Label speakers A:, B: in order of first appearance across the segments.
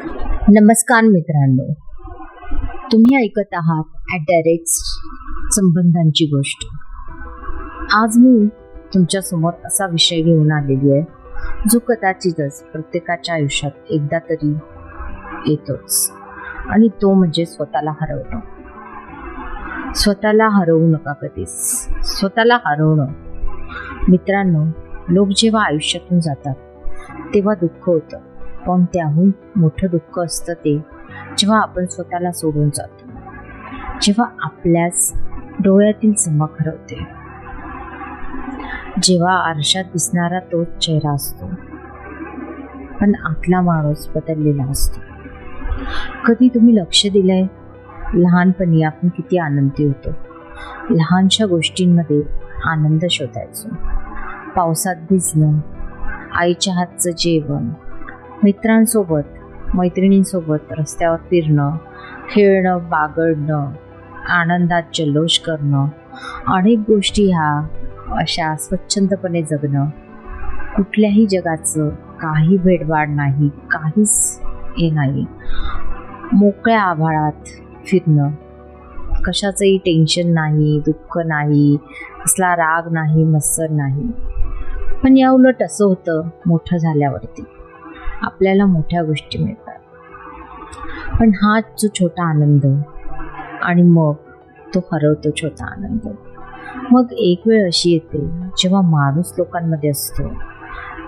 A: नमस्कार मित्रांनो, तुम्ही ऐकत आहात संबंधांची गोष्ट. आज मी तुमच्या समोर असा विषय घेऊन आलेली आहे जो कदाचितच प्रत्येकाच्या आयुष्यात एकदा तरी येतोच, आणि तो म्हणजे स्वतःला हरवणं. स्वतःला हरवू नका कधीच. स्वतःला हरवणं, मित्रांनो, लोक जेव्हा आयुष्यातून जातात तेव्हा दुःख होतं, पण त्याहून मोठं दुःख असतं ते जेव्हा आपण स्वतःला सोडून जातो, जेव्हा आपल्याच डोळ्यातील चमक हरवते, जेव्हा आरशात दिसणारा तोच चेहरा असतो पण आतला माणूस बदललेला असतो. कधी तुम्ही लक्ष दिलंय, लहानपणी आपण किती आनंदी होतो. लहानशा गोष्टींमध्ये आनंद शोधायचो. पावसात भिजणं, आईच्या हातचं जेवण, मित्रांसोबत मैत्रिणींसोबत रस्त्यावर फिरणं, खेळणं, बागडणं, आनंदात जल्लोष करणं, अनेक गोष्टी ह्या अशा स्वच्छंदपणे जगणं. कुठल्याही जगाचं काही भेडवाड नाही, काहीच हे नाही. मोकळ्या आभाळात फिरणं, कशाचंही टेन्शन नाही, दुःख नाही, कसला राग नाही, मत्सर नाही. पण या उलट असं होतं, मोठं झाल्यावरती आपल्याला मोठ्या गोष्टी मिळतात, पण हा जो छोटा आनंद, आणि मग तो हरवतो छोटा आनंद. मग एक वेळ अशी येते जेव्हा माणूस लोकांमध्ये असतो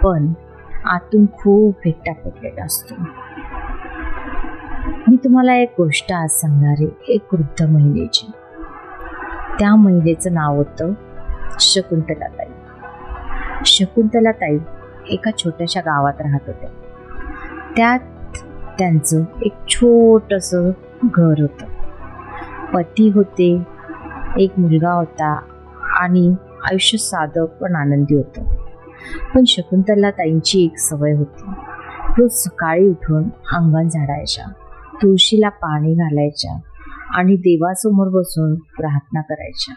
A: पण आतून खूप एकटा पडलेला असतो. मी तुम्हाला एक गोष्ट आज सांगणार आहे, एक वृद्ध महिलेची. त्या महिलेचं नाव होतं शकुंतलाताई. शकुंतलाताई एका छोट्याशा गावात राहत होत्या. त्यात त्यांचं एक छोटंसं घर होतं. पती होते, एक मुलगा होता, आणि आयुष्य साधं पण आनंदी होतं. पण शकुंतलाताईंची एक सवय होती. रोज सकाळी उठून अंगण झाडायच्या, तुळशीला पाणी घालायच्या आणि देवासमोर बसून प्रार्थना करायच्या.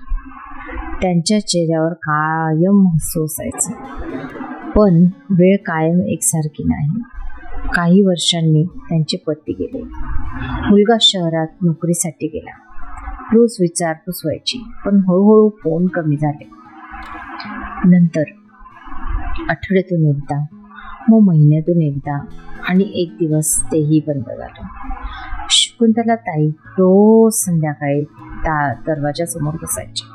A: त्यांच्या चेहऱ्यावर कायम हसू असायचं. पण वेळ कायम एकसारखी नाही. काही वर्षांनी त्यांचे पती गेले. मुलगा शहरात नोकरीसाठी गेला. रोज विचारपूस व्हायची, पण हळूहळू फोन कमी झाले. नंतर आठवड्यातून एकदा, मग महिन्यातून एकदा, आणि एक दिवस तेही बंद झालं. शकुंतलाताई रोज संध्याकाळी दरवाजासमोर बसायची.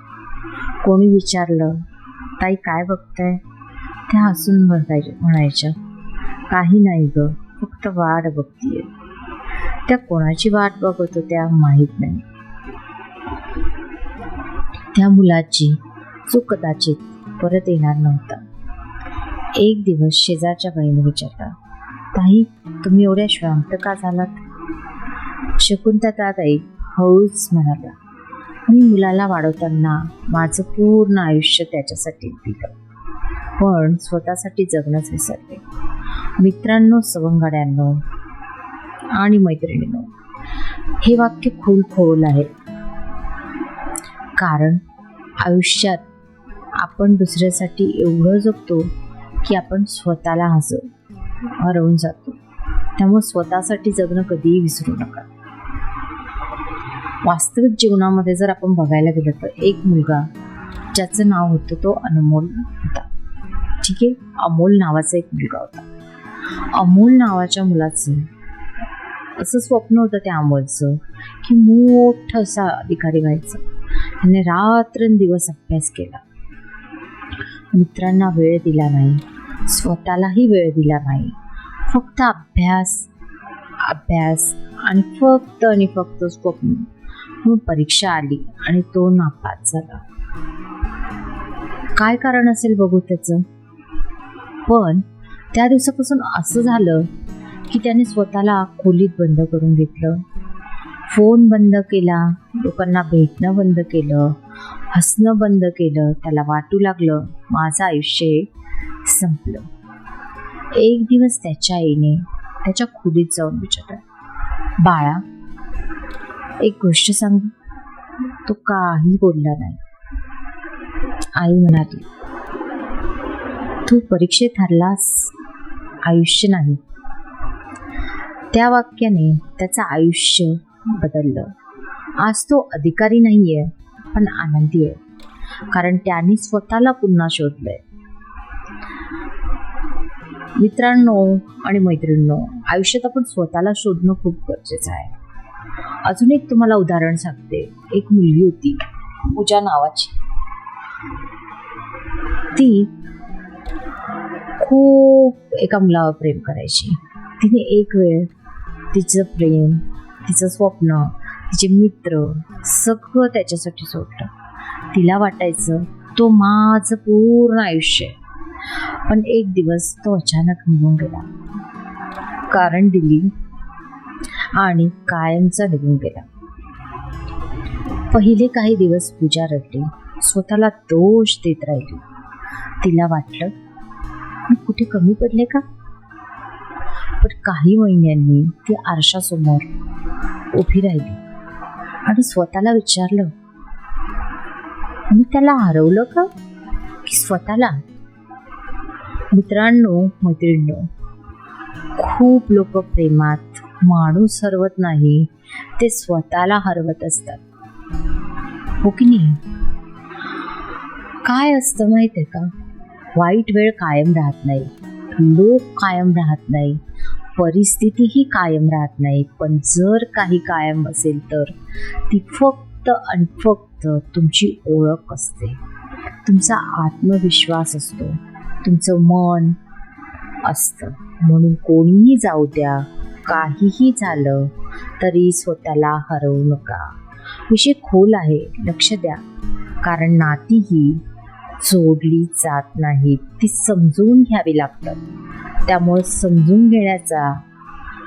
A: कोणी विचारलं, ताई काय बघताय? त्या हसून म्हणायच्या, काही नाही ग, फक्त वाट बघतीये. त्या कोणाची वाट बघत होत्या माहीत नाही. त्या मुलाची जो कदाचित परत येणार नव्हता. एक दिवस शेजारच्या बाईने विचारलं, ताई तुम्ही एवढ्या श्रांत का झालात? शकुंतलाताई हळूच म्हणाल्या, मी मुलाला वाढवताना माझं पूर्ण आयुष्य त्याच्यासाठी दिलं, पण स्वतःसाठी जगणंच विसरले. मित्रांनो, सवंगड्यांनो आणि मैत्रिणींनो, हे वाक्य खोल आहे. कारण आयुष्यात आपण दुसऱ्यासाठी एवढं जगतो की आपण स्वतःला हरवून जातो. त्यामुळे स्वतःसाठी जगणं कधीही विसरू नका. वास्तविक जीवनामध्ये जर आपण बघायला गेलं तर एक मुलगा ज्याचं नाव होतं तो अनमोल होता. ठीक आहे, अमोल नावाचा एक मुलगा होता. अमोल नावाच्या मुलाचं असं स्वप्न होतं त्या अमोलचं की मोठं असा अधिकारी व्हायचं. त्याने रात्रंदिवस अभ्यास केला, मित्रांना वेळ दिला नाही, स्वतःलाही वेळ दिला नाही. फक्त अभ्यास आणि फक्त स्वप्न. मग परीक्षा आली आणि तो नापास झाला. काय कारण असेल बघू त्याचं. पण त्या दिवसापासून असं झालं की त्याने स्वतःला खोलीत बंद करून घेतलं, फोन बंद केला, लोकांना भेटणं बंद केलं, हसणं बंद केलं. त्याला वाटू लागलं माझं आयुष्य संपलं. एक दिवस त्याच्या आईने त्याच्या खोलीत जाऊन विचारलं, बाळा एक गोष्ट सांग. तो काही बोलला नाही. आई म्हणाली, तू परीक्षेत हरलास, आयुष्य नाही. त्या वाक्याने त्याचं आयुष्य बदललं. आज तो अधिकारी नाहीये, पण आनंदी आहे, कारण त्याने स्वतःला पुन्हा शोधलंय. मित्रांनो आणि मैत्रिणींनो, आयुष्यात आपण स्वतःला शोधणं खूप गरजेचं आहे. अजून एक तुम्हाला उदाहरण सांगते. एक मुलगी होती, पूजा नावाची. ती खूप एका मुलावर प्रेम करायची. तिने एक वेळ तिचं प्रेम, तिचं स्वप्न, तिचे मित्र सगळं त्याच्यासाठी सोडलं. तिला वाटायचं तो माझं पूर्ण आयुष्य आहे. पण एक दिवस तो अचानक निघून गेला. कारण दिली आणि कायमचा निघून गेला. पहिले काही दिवस पूजा रडली, स्वतःला दोष देत राहिली. तिला वाटलं मी कुठे कमी पडले का. पण काही महिन्यांनी ती आरशासमोर उभी राहिली आणि स्वतःला विचारलं, मी त्याला हरवलं का की स्वतःला. मित्रांनो मैत्रिणींनो, खूप लोक प्रेमात माणूस हरवत नाही, ते स्वतःला हरवत असतात, हो की नाही. काय असतं माहिती आहे का, वाईट वेळ कायम राहत नाही, लोक कायम राहत नाही, परिस्थितीही कायम राहत नाही. पण जर काही कायम असेल तर ती फक्त आणि फक्त तुमची ओळख असते, तुमचा आत्मविश्वास असतो, तुमचं मन असतं. म्हणून कोणीही जाऊ द्या, काहीही झालं तरी स्वतःला हरवू नका. विषय खोल आहे, लक्ष द्या. कारण नाती ही जोडली जात नाहीत, ती समजून घ्यावी लागतात. त्यामुळे समजून घेण्याचा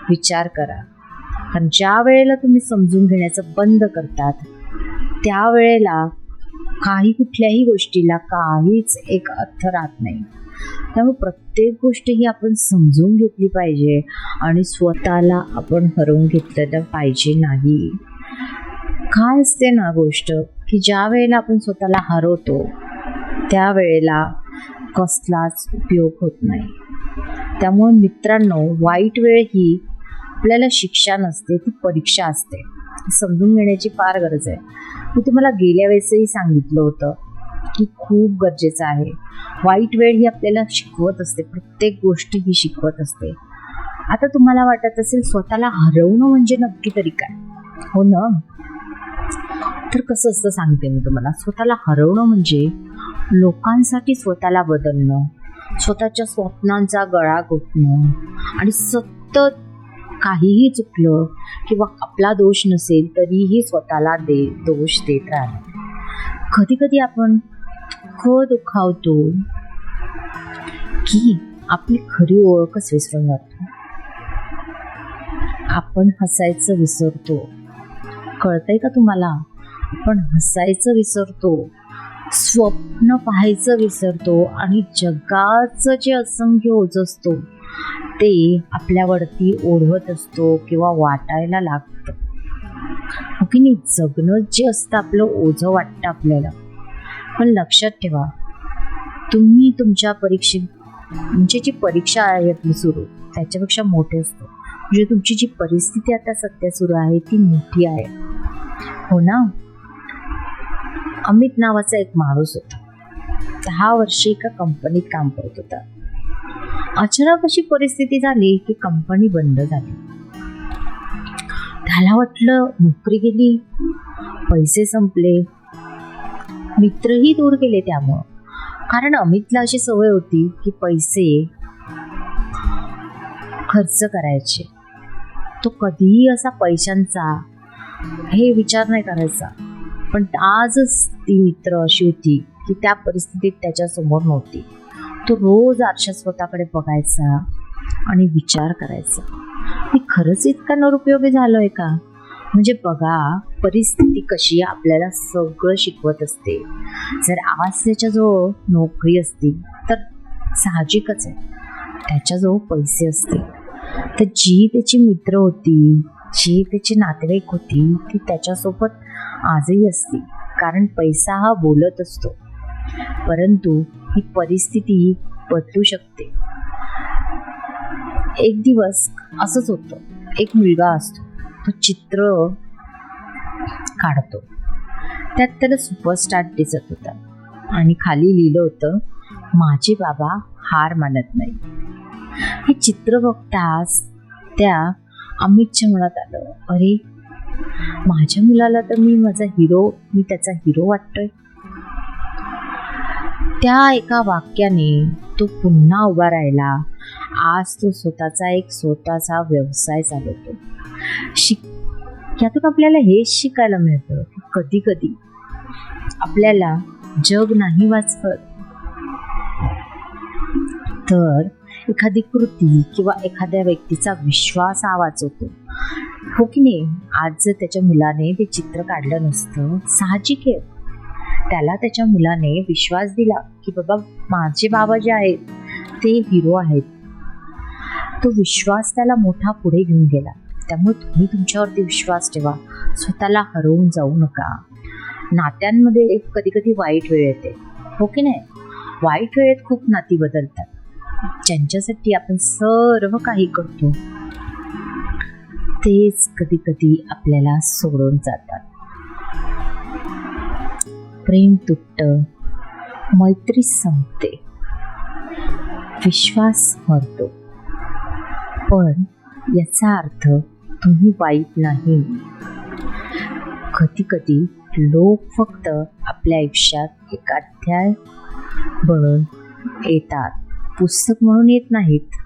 A: विचार करा. कारण ज्या वेळेला तुम्ही समजून घेण्याचं बंद करतात, त्यावेळेला कुठल्याही गोष्टीला काहीच एक अर्थ राहत नाही. त्यामुळे प्रत्येक गोष्ट ही आपण समजून घेतली पाहिजे आणि स्वतःला आपण हरवून घेतलं पाहिजे नाही. काय असते ना गोष्ट की ज्या वेळेला आपण स्वतःला हरवतो त्यावेळेला कसलाच उपयोग होत नाही. त्यामुळे मित्रांनो, वाईट वेळ ही आपल्याला शिक्षा नसते, ती परीक्षा असते. समजून घेण्याची फार गरज आहे. मी तुम्हाला गेल्या वेळेसही सांगितलं होतं की खूप गरजेचं आहे. वाईट वेळ ही आपल्याला शिकवत असते, प्रत्येक गोष्ट ही शिकवत असते. आता तुम्हाला वाटत असेल स्वतःला हरवणं म्हणजे नक्की तरी काय, हो ना. तर कसं असतं सांगते मी तुम्हाला. स्वतःला हरवणं म्हणजे लोकांसाठी स्वतःला बदलणं, स्वतःच्या स्वप्नांचा गळा घोटणं आणि सतत काहीही चुकलं किंवा आपला दोष नसेल तरीही स्वतःला दोष देत राहणं. कधी कधी आपण इतकं दुखावतो की आपली खरी ओळखच विसरून जातो. आपण हसायचं विसरतो, कळतंय का तुम्हाला. आपण हसायचं विसरतो, स्वप्न पाहायचं विसरतो आणि जगाचं जे असंख्य ओझ असतो ते आपल्यावरती ओढवत असतो किंवा वाटायला लागतं, हो की नाही. जगणं जे असतं आपलं ओझं वाटतं आपल्याला. पण लक्षात ठेवा, तुम्ही तुमच्या म्हणजे जी परीक्षा आहे आपली सुरू, त्याच्यापेक्षा मोठे असतो. म्हणजे तुमची जी परिस्थिती आता सध्या सुरू आहे ती मोठी आहे, हो ना. अमित नावाचा एक माणूस होता. 10 वर्षे एका कंपनीत काम करत होता. अचानक अशी परिस्थिती झाली की कंपनी बंद झाली. त्याला वाटलं नोकरी गेली, पैसे संपले, मित्रही दूर गेले. त्यामुळं कारण अमितला अशी सवय होती की पैसे खर्च करायचे. तो कधीही असा पैशांचा हे विचार नाही करायचा. पण आजच ती मित्र अशी होती की त्या परिस्थितीत त्याच्यासमोर नव्हती. तो रोज आरशात स्वतःकडे बघायचा आणि विचार करायचा, मी खरंच इतका निरुपयोगी झालोय का. म्हणजे बघा, परिस्थिती कशी आपल्याला सगळं शिकवत असते. जर आज त्याच्याजवळ नोकरी असती तर साहजिकच आहे त्याच्याजवळ पैसे असतील, तर जी त्याची मित्र होती, जी त्याची नातेवाईक होती, ती त्याच्यासोबत आजही असती. कारण पैसा हा बोलत असतो, परंतु ही परिस्थिती बदलू शकते. एक दिवस असंच होतं एक मुलगा असतो, तो चित्र काढतो. त्यात त्याला सुपरस्टार दिसत होता आणि खाली लिहिलं होतं, माझे बाबा हार मानत नाही. हे चित्र बघताच त्या अमितच्या मनात आलं, अरे माझ्या मुलाला तर मी त्याचा हिरो वाटतोय. त्या एका वाक्याने तो पुन्हा उभा राहिला. आज तो स्वतःचा व्यवसाय चालवतो. यातून आपल्याला हेच शिकायला मिळतं की कधी कधी आपल्याला जग नाही वाचवत, तर एखादी कृती किंवा एखाद्या व्यक्तीचा विश्वास हा वाचवतो. हो की नाही? आज जर त्याच्या मुलाने ते चित्र काढलं नसतं, साहजिक आहे त्याला त्याच्या मुलाने विश्वास दिला की बाबा माझे बाबा जे आहेत ते हिरो आहेत. तो विश्वास त्याला मोठा पुढे घेऊन गेला. त्यामुळे तुम्ही तुमच्यावरती विश्वास ठेवा, स्वतःला हरवून जाऊ नका. नात्यांमध्ये कधी कधी वाईट वेळ येते, हो की नाही? वाईट वेळेत खूप नाती बदलतात. ज्यांच्यासाठी आपण सर्व काही करतो तेच कधी कधी आपल्याला सोडून जातात. प्रेम तुटतं, मैत्री संपते, विश्वास मरतो, पण याचा अर्थ तुम्ही वाईट नाही. कधी कधी लोक फक्त आपल्या आयुष्यात एक अध्याय बनून येतात, पुस्तक म्हणून येत नाहीत.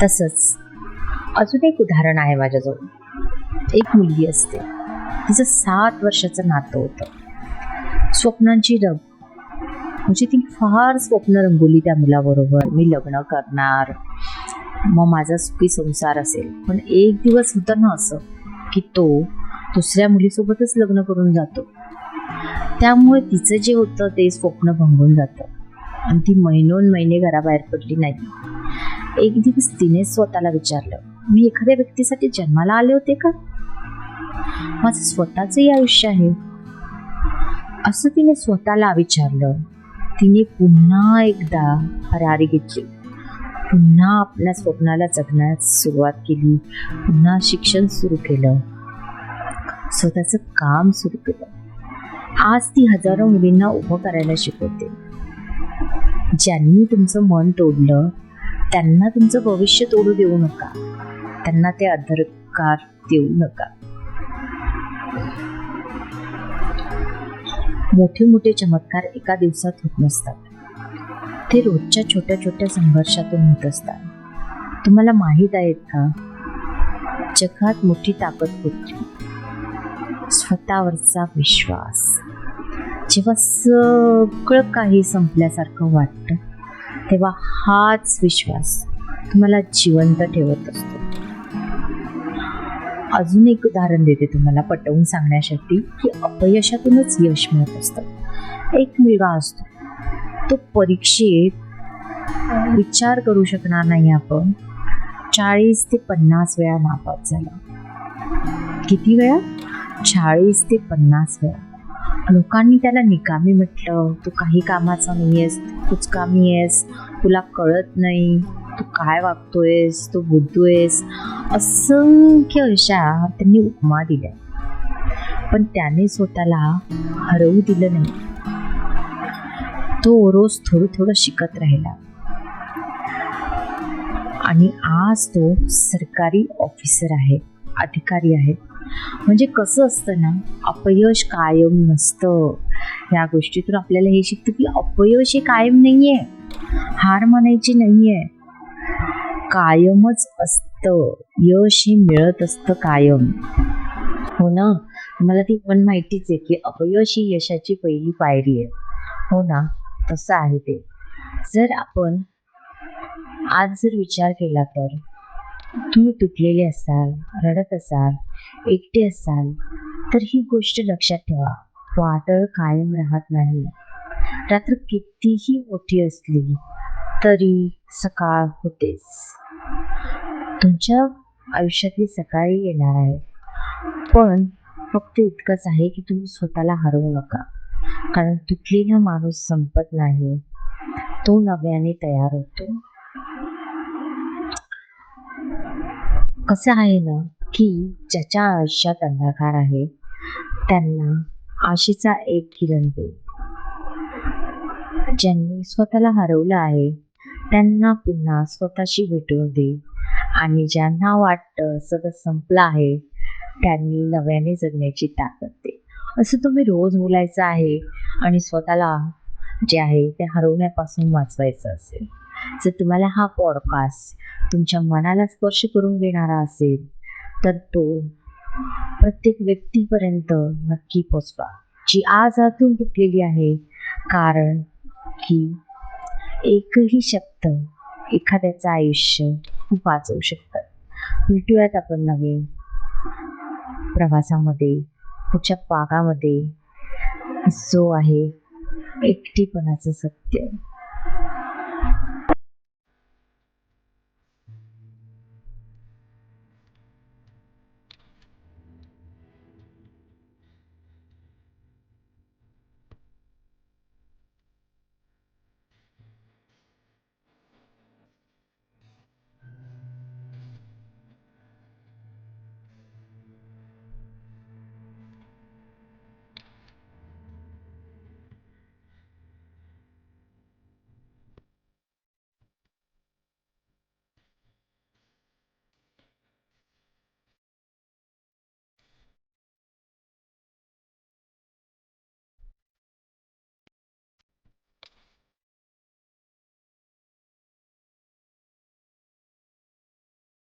A: तसंच अजून एक उदाहरण आहे माझ्याजवळ. एक मुलगी असते, तिचं 7 वर्षाचं नातं होतं. स्वप्नांची म्हणजे ती फार स्वप्न रंगवली त्या मुलाबरोबर, मी लग्न करणार, मग माझा सुखी संसार असेल. पण एक दिवस होतं ना असं की तो दुसऱ्या मुलीसोबतच लग्न करून जातो. त्यामुळे तिचं जे होतं ते स्वप्न भंगून जातं आणि ती महिने घराबाहेर पडली नाही. एक दिवस तिने स्वतःला विचारलं, मी एखाद्या व्यक्तीसाठी जन्माला आले होते का? माझं स्वतःचंही आयुष्य आहे, असं तिने स्वतःला विचारलं. तिने पुन्हा एकदा हरारी घेतली, पुन्हा आपल्या स्वप्नाला जगण्यास सुरुवात केली, पुन्हा शिक्षण सुरू केलं, स्वतःचं काम सुरू केलं. आज ती हजारो मुलींना उभं करायला शिकवते. ज्यांनी तुमचं मन तोडलं त्यांना तुमचं भविष्य तोडू देऊ नका, त्यांना ते अधिकार देऊ नका. मोठे चमत्कार एका दिवसात होत नसतात, ते रोजच्या छोट्या संघर्षातून होत असतात. तुम्हाला माहीत आहेत का, जगात मोठी ताकद होती स्वतःवरचा विश्वास. जेव्हा सगळं काही संपल्यासारखं वाटतं तेव्हा हाच विश्वास तुम्हाला जिवंत ठेवत असतो. अजून एक उदाहरण देते तुम्हाला पटवून सांगण्यासाठी की अपयशातूनच यश मिळत असतं. एक मुलगा असतो, तो परीक्षेत विचार करू शकणार नाही आपण 40 ते 50 वेळा नापास झाला. किती वेळा? 40 ते 50 वेळा. लोकांनी त्याला निकामी म्हटलं, तू काही कामाचा नाही आहेस, तूच कामी आहेस, तुला कळत नाही, तू काय वागतोयस, तू बुद्धू आहेस, असंख्य अशा त्यांनी उपमा दिल्या. पण त्याने स्वतःला हरवू दिलं नाही. तो रोज थोडं शिकत राहिला आणि आज तो सरकारी ऑफिसर आहे, अधिकारी आहे. म्हणजे कसं असतं ना, अपयश कायम नसतं. या गोष्टीतून आपल्याला हे शिकतं की अपयश हे कायम नाहीये, हार मानायची नाहीये, कायमच असतं. यश हे मिळत असतं कायम. हो ना? मला ती पण माहितीच आहे की अपयश ही यशाची पहिली पायरी आहे. हो ना? तसं आहे ते. जर आपण आज जर विचार केला तर तुम्ही तुटलेले असाल, रडत असाल, एकटे असाल, तर ही गोष्ट लक्षात ठेवा, वादळ कायम राहत नाही. रात्र कितीही मोठी असली तरी सकाळ होतेच. तुमच्या आयुष्यातली सकाळी येणार आहे, पण फक्त इतकंच आहे की तुम्ही स्वतःला हरवू नका. कारण तुटलेला माणूस संपत नाही, तो नव्याने तयार होतो. कसं आहे ना, की ज्याच्या आयुष्यात अंधकार आहे त्यांना आशेचा एक किरण दे. ज्यांनी स्वतःला हरवलं आहे त्यांना पुन्हा स्वतःशी भेटून दे. आणि ज्यांना वाटतं सगळं संपलं आहे त्यांनी नव्याने जगण्याची ताकद दे. असं तुम्ही रोज बोलायचं आहे आणि स्वतःला जे आहे ते हरवण्यापासून वाचवायचं असेल. जर तुम्हाला हा पॉडकास्ट तुमच्या मनाला स्पर्श करून घेणारा असेल तर तो प्रत्येक व्यक्तीपर्यंत नक्की पोचवा जी आज आतून तुटलेली आहे. कारण की एकही शब्द एखाद्याचं आयुष्य खूप वाचवू शकतात. भेटूयात आपण नवीन प्रवासामध्ये, पुढच्या भागामध्ये जो आहे एकटेपणाचं सत्य.